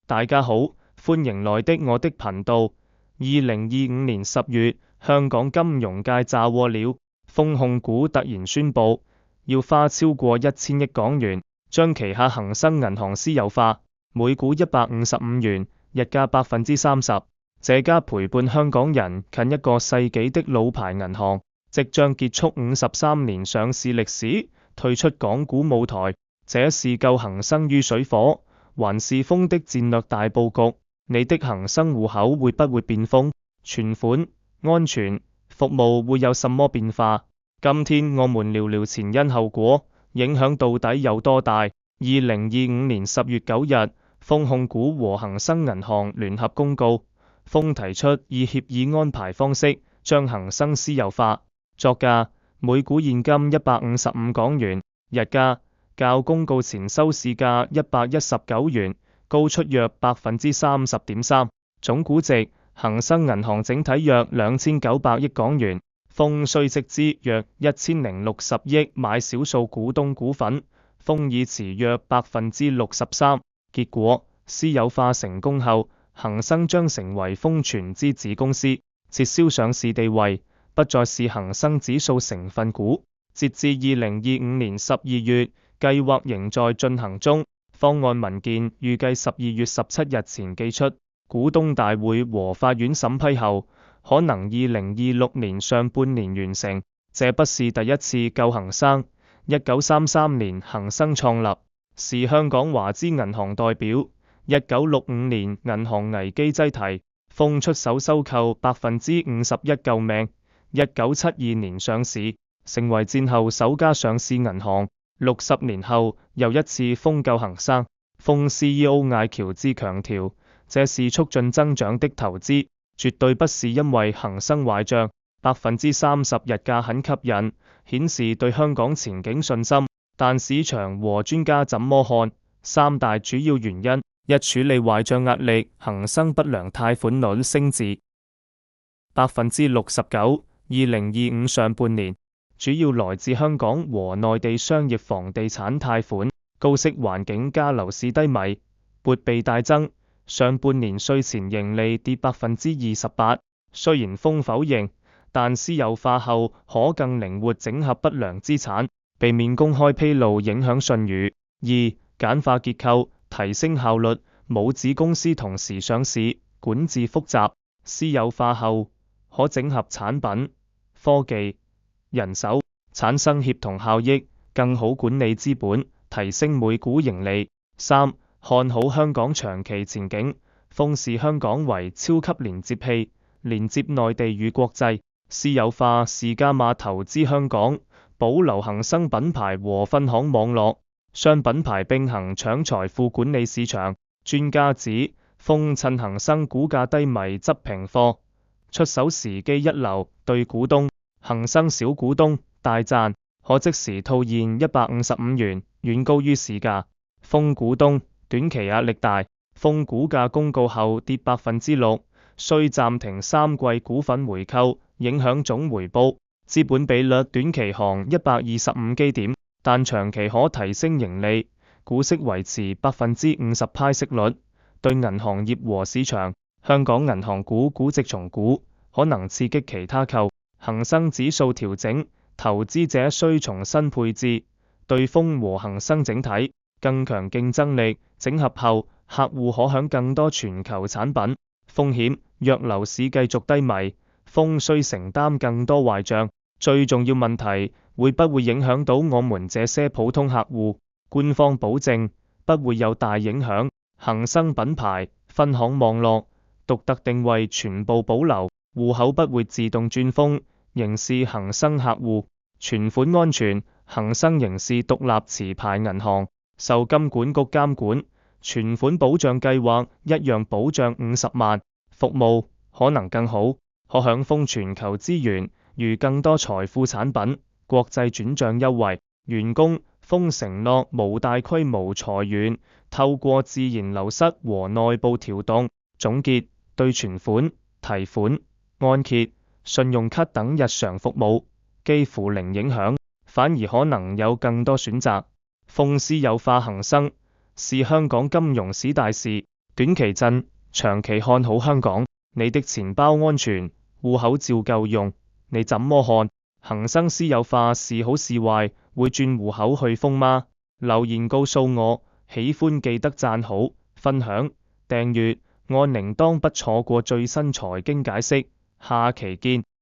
大家好，歡迎來的我的頻道。2025年10月，香港金融界炸鍋了，豐控股突然宣布要花超過1000億港元，將旗下恒生銀行私有化，每股155元，日價30%。這家陪伴香港人近一個世紀的老牌銀行，即將結束53年上市歷史，退出港股舞台。這是救恒生於水火，還是風的戰略大佈局？你的恒生戶口會不會變瘋？存款、安全、服務會有什麼變化？今天我們聊聊前因後果，影響到底有多大？2025年10月9日，豐控股和恒生銀行聯合公告，豐提出以協議安排方式將恒生私有化，作價每股現金155港元，日價較公告前收市價119元高出約30.3%，總估值恒生銀行整體約2900億港元，豐需斥資約1060億買少數股東股份，豐已持約63%。結果私有化成功後，恒生將成為豐全資子公司，撤銷上市地位，不再是恒生指數成分股。截至2025年12月，計劃仍在進行中，方案文件預計12月17日前寄出，股東大會和法院審批後，可能2026年上半年完成。這不是第一次救恒生。1933年恒生創立，是香港華資銀行代表。1965年銀行危機擠提，豐出手收購51%救命。1972年上市，成為戰後首家上市銀行。60年後又一次豐救恒生。豐 CEO 艾喬治強調，這是促進增長的投資，絕對不是因為恒生壞賬。30%日價很吸引，顯示對香港前景信心。但市場和專家怎麼看？三大主要原因：一、處理壞賬壓力，恒生不良貸款率升至69%。2025上半年主要來自香港和內地商業房地產貸款，高息環境加樓市低迷，撥備大增。上半年稅前盈利跌28%。雖然豐否認，但私有化後可更靈活整合不良資產，避免公開披露影響信譽。二、簡化結構，提升效率，母子公司同時上市，管治複雜。私有化後可整合產品、科技、人手，產生協同效益，更好管理資本，提升每股盈利。三、看好香港長期前景，豐視香港為超級連接器，連接內地與國際。私有化是加碼投資香港，保留恒生品牌和分行網絡，雙品牌並行搶財富管理市場。專家指，豐趁恒生股價低迷執平貨，出手時機一流，對股東、恒生小股東大賺，可即時套現155元，遠高於市價。豐股東短期壓力大，豐股價公告後跌6%，需暫停3季股份回購，影響總回報。資本比率短期行125基點，但長期可提升盈利。股息維持50%派息率，對銀行業和市場。香港銀行股估值重估，可能刺激其他購。恒生指數調整，投資者需重新配置。對豐和恒生整體更強競爭力，整合後客戶可享更多全球產品。風險若樓市繼續低迷，豐需承擔更多壞賬。最重要問題，會不會影響到我們這些普通客戶？官方保證不會有大影響。恒生品牌、分行網絡、獨特定位全部保留，戶口不會自動轉豐，仍是恒生客戶。存款安全，恒生仍是獨立持牌銀行，受金管局監管。存款保障計劃一樣保障50萬，服務可能更好，可享豐全球資源，如更多財富產品、國際轉賬優惠。員工豐承諾無大規模裁員，透過自然流失和內部調動。總結，對存款、提款、按揭、信用卡等日常服務幾乎零影響，反而可能有更多選擇。豐私有化恒生是香港金融史大事，短期震，長期看好香港。你的錢包安全，戶口照舊用，你怎麼看？恒生私有化是好是壞？會轉戶口去封嗎？留言告訴我，喜歡記得讚好、分享、訂閱，按鈴鐺不錯過最新財經解釋。下期見。